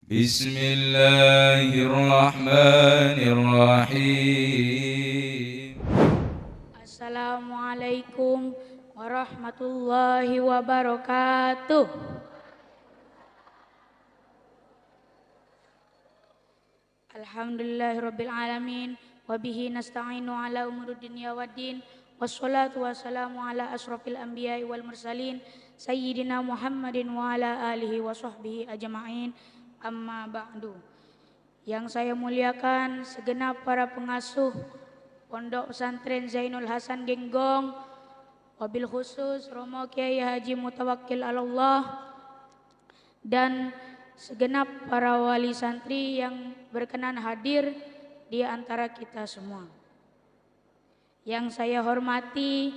Bismillahirrahmanirrahim. Assalamualaikum warahmatullahi wabarakatuh. Alhamdulillahirabbil alamin wa bihi nasta'inu ala umuri dunya waddin wassalatu wassalamu ala asrofil anbiya'i wal mursalin sayyidina Muhammadin wa ala alihi wa sahbihi ajma'in, amma ba'du. Yang saya muliakan segenap para pengasuh Pondok Pesantren Zainul Hasan Genggong, wabil khusus Romo Kiai Haji Mutawakkil Allah, dan segenap para wali santri yang berkenan hadir di antara kita semua. Yang saya hormati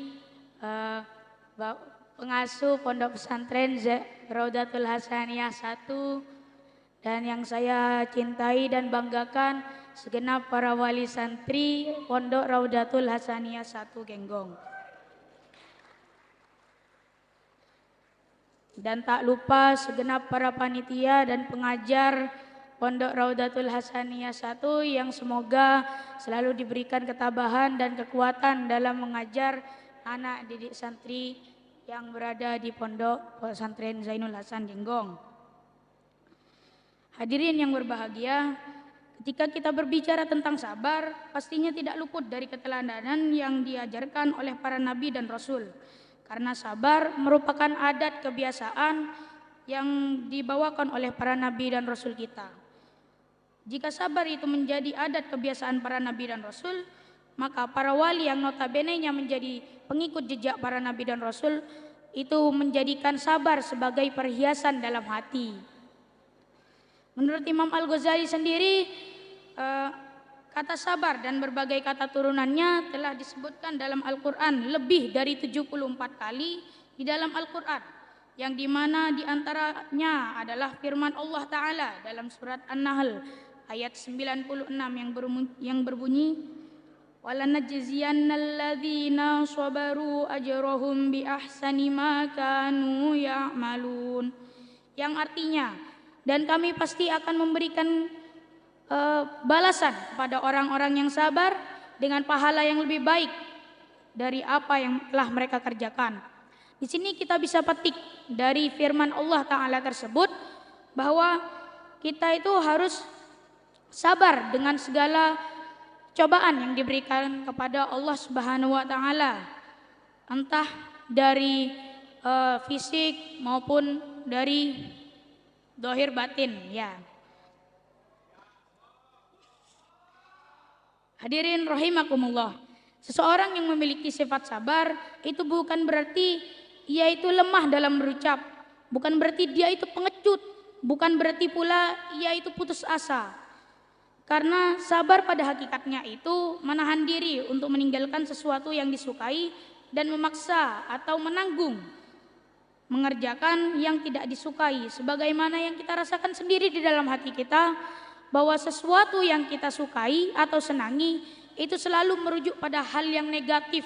pengasuh Pondok Pesantren Raudatul Hasaniyah 1, dan yang saya cintai dan banggakan segenap para wali santri Pondok Raudatul Hasaniyah 1 Genggong. Dan tak lupa segenap para panitia dan pengajar Pondok Raudatul Hasaniyah 1 yang semoga selalu diberikan ketabahan dan kekuatan dalam mengajar anak didik santri yang berada di Pondok Pesantren Zainul Hasan Genggong. Hadirin yang berbahagia, ketika kita berbicara tentang sabar, pastinya tidak luput dari keteladanan yang diajarkan oleh para nabi dan rasul. Karena sabar merupakan adat kebiasaan yang dibawakan oleh para nabi dan rasul kita. Jika sabar itu menjadi adat kebiasaan para nabi dan rasul, maka para wali yang notabene-nya menjadi pengikut jejak para nabi dan rasul itu menjadikan sabar sebagai perhiasan dalam hati. Menurut Imam Al-Ghazali sendiri, kata sabar dan berbagai kata turunannya telah disebutkan dalam Al-Quran lebih dari 74 kali di dalam Al-Quran, yang dimana diantaranya adalah firman Allah Ta'ala dalam surat An-Nahl ayat 96 yang berbunyi walanajziyannalladzina sabaru ajrahum bi ahsani ma kanu ya'malun, yang artinya, dan kami pasti akan memberikan balasan kepada orang-orang yang sabar dengan pahala yang lebih baik dari apa yang telah mereka kerjakan. Di sini kita bisa petik dari firman Allah Ta'ala tersebut bahwa kita itu harus sabar dengan segala cobaan yang diberikan kepada Allah Subhanahu wa Ta'ala, entah dari fisik maupun dari zahir batin, ya. Hadirin rahimakumullah, seseorang yang memiliki sifat sabar itu bukan berarti ia itu lemah dalam berucap, bukan berarti dia itu pengecut, bukan berarti pula ia itu putus asa. Karena sabar pada hakikatnya itu menahan diri untuk meninggalkan sesuatu yang disukai dan memaksa atau menanggung mengerjakan yang tidak disukai, sebagaimana yang kita rasakan sendiri di dalam hati kita, bahwa sesuatu yang kita sukai atau senangi itu selalu merujuk pada hal yang negatif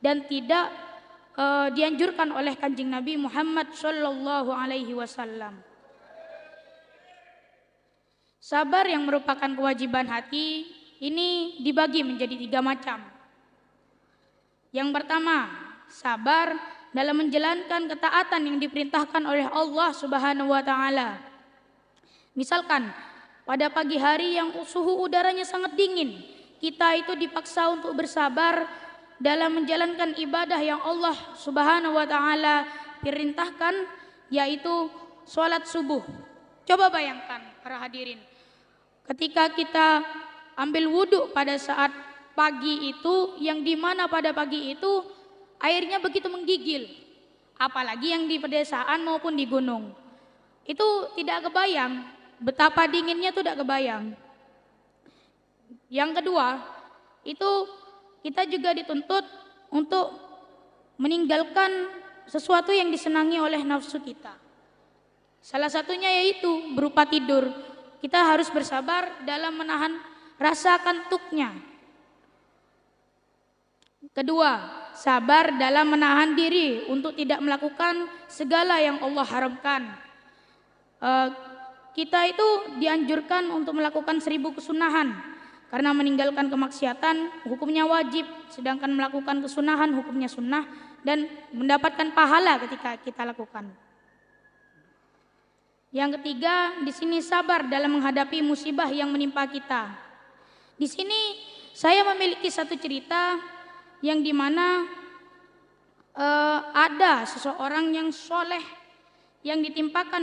dan tidak dianjurkan oleh Kanjeng Nabi Muhammad sallallahu alaihi wasallam. Sabar yang merupakan kewajiban hati ini dibagi menjadi 3 macam. Yang pertama, sabar dalam menjalankan ketaatan yang diperintahkan oleh Allah Subhanahu wa Ta'ala. Misalkan pada pagi hari yang suhu udaranya sangat dingin, kita itu dipaksa untuk bersabar dalam menjalankan ibadah yang Allah Subhanahu wa Ta'ala perintahkan, yaitu sholat subuh. Coba bayangkan para hadirin, ketika kita ambil wudhu pada saat pagi itu, yang dimana pada pagi itu airnya begitu menggigil, apalagi yang di pedesaan maupun di gunung, itu tidak kebayang betapa dinginnya, itu tidak kebayang. Yang kedua, itu kita juga dituntut untuk meninggalkan sesuatu yang disenangi oleh nafsu kita. Salah satunya yaitu berupa tidur. Kita harus bersabar dalam menahan rasa kantuknya. Kedua, sabar dalam menahan diri untuk tidak melakukan segala yang Allah haramkan. kita itu dianjurkan untuk melakukan 1000 kesunahan, karena meninggalkan kemaksiatan hukumnya wajib, sedangkan melakukan kesunahan hukumnya sunnah dan mendapatkan pahala ketika kita lakukan. Yang ketiga, di sini sabar dalam menghadapi musibah yang menimpa kita. Di sini saya memiliki satu cerita yang dimana ada seseorang yang soleh yang ditimpakan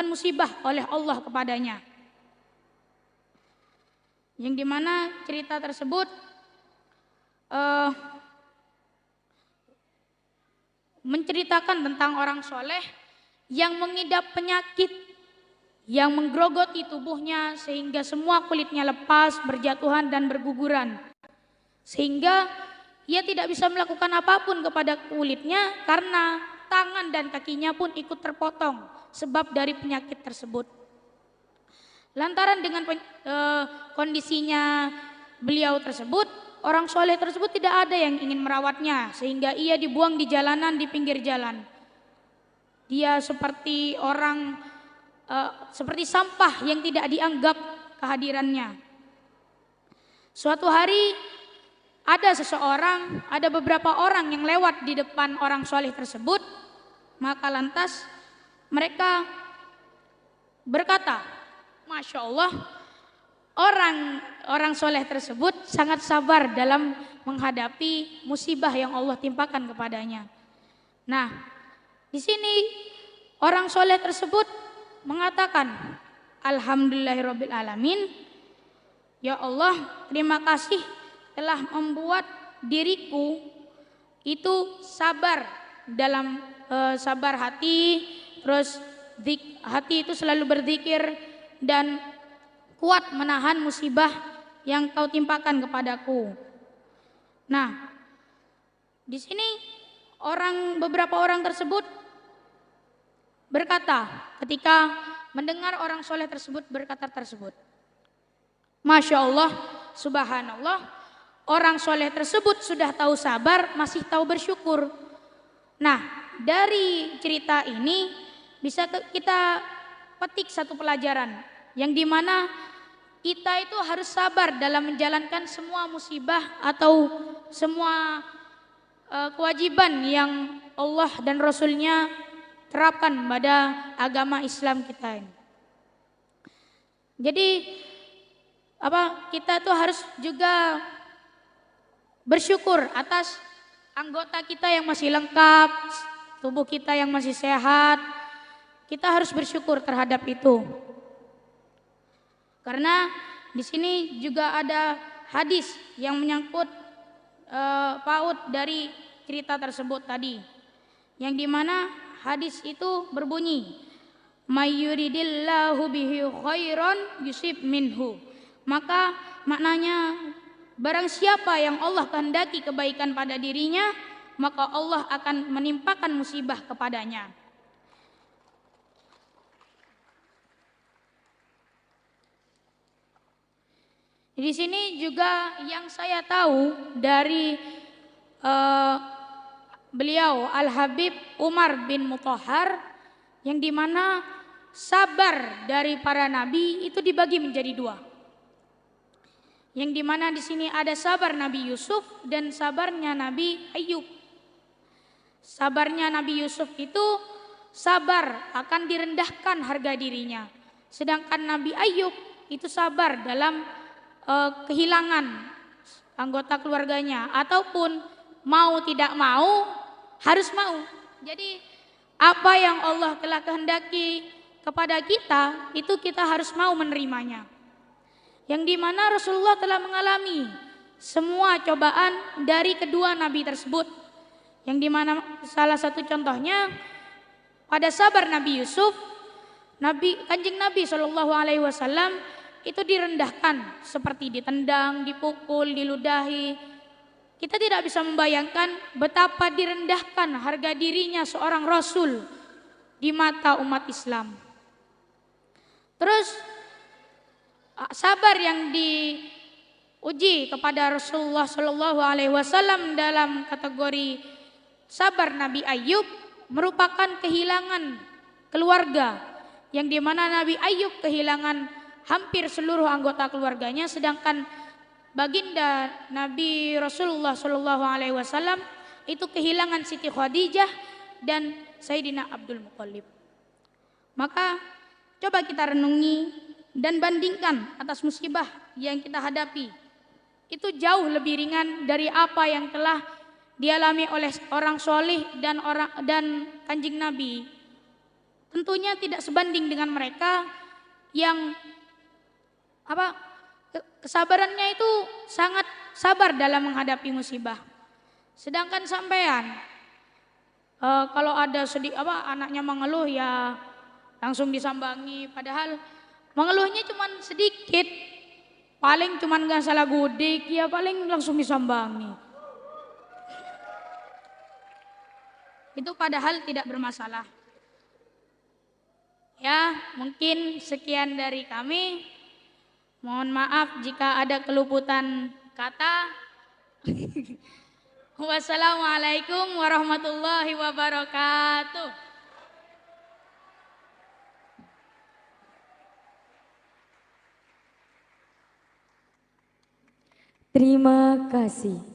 musibah oleh Allah kepadanya. Yang dimana cerita tersebut menceritakan tentang orang soleh yang mengidap penyakit yang menggerogoti tubuhnya sehingga semua kulitnya lepas, berjatuhan dan berguguran. Sehingga ia tidak bisa melakukan apapun kepada kulitnya karena tangan dan kakinya pun ikut terpotong sebab dari penyakit tersebut. Lantaran dengan kondisinya beliau tersebut, orang soleh tersebut tidak ada yang ingin merawatnya sehingga ia dibuang di jalanan, di pinggir jalan. Dia seperti orang seperti sampah yang tidak dianggap kehadirannya. Suatu hari ada beberapa orang yang lewat di depan orang soleh tersebut, maka lantas mereka berkata, Masya Allah, orang soleh tersebut sangat sabar dalam menghadapi musibah yang Allah timpakan kepadanya. Nah, di sini orang soleh tersebut mengatakan, Alhamdulillahirabbil alamin, ya Allah, terima kasih telah membuat diriku itu sabar dalam sabar hati, terus hati itu selalu berzikir dan kuat menahan musibah yang kau timpakan kepadaku. Nah, di sini beberapa orang tersebut berkata ketika mendengar orang soleh tersebut berkata tersebut, Masya Allah, subhanallah, orang soleh tersebut sudah tahu sabar, masih tahu bersyukur. Nah, dari cerita ini bisa kita petik satu pelajaran, yang dimana kita itu harus sabar dalam menjalankan semua musibah atau semua kewajiban yang Allah dan Rasulnya terapkan pada agama Islam kita ini. Jadi kita tuh harus juga bersyukur atas anggota kita yang masih lengkap, tubuh kita yang masih sehat. Kita harus bersyukur terhadap itu. Karena di sini juga ada hadis yang menyangkut paut dari cerita tersebut tadi, yang dimana hadis itu berbunyi, Mayyuridillahu bihi khairan yusib minhu. Maka maknanya, barang siapa yang Allah kehendaki kebaikan pada dirinya, maka Allah akan menimpakan musibah kepadanya. Di sini juga yang saya tahu dari beliau Al-Habib Umar bin Mutahhar, yang dimana sabar dari para nabi itu dibagi menjadi dua. Yang dimana di sini ada sabar Nabi Yusuf dan sabarnya Nabi Ayub. Sabarnya Nabi Yusuf itu sabar akan direndahkan harga dirinya, sedangkan Nabi Ayub itu sabar dalam kehilangan anggota keluarganya, ataupun mau tidak mau harus mau. Jadi apa yang Allah telah kehendaki kepada kita itu kita harus mau menerimanya. Yang dimana Rasulullah telah mengalami semua cobaan dari kedua nabi tersebut. Yang dimana salah satu contohnya pada sabar Nabi Yusuf, Kanjeng Nabi SAW itu direndahkan seperti ditendang, dipukul, diludahi. Kita tidak bisa membayangkan betapa direndahkan harga dirinya seorang Rasul di mata umat Islam. Terus sabar yang diuji kepada Rasulullah SAW dalam kategori sabar Nabi Ayub merupakan kehilangan keluarga yang dimana Nabi Ayub kehilangan hampir seluruh anggota keluarganya, sedangkan baginda Nabi Rasulullah Shallallahu Alaihi Wasallam itu kehilangan Siti Khadijah dan Sayyidina Abdul Muthalib. Maka coba kita renungi dan bandingkan atas musibah yang kita hadapi. Itu jauh lebih ringan dari apa yang telah dialami oleh orang solih dan kanjeng Nabi. Tentunya tidak sebanding dengan mereka yang kesabarannya itu sangat sabar dalam menghadapi musibah. Sedangkan sampean kalau ada anaknya mengeluh ya langsung disambangi, padahal mengeluhnya cuma sedikit, paling cuma gak salah gudik ya paling langsung disambangi. Itu padahal tidak bermasalah. Ya, mungkin sekian dari kami. Mohon maaf jika ada keluputan kata. Wassalamualaikum warahmatullahi wabarakatuh. Terima kasih.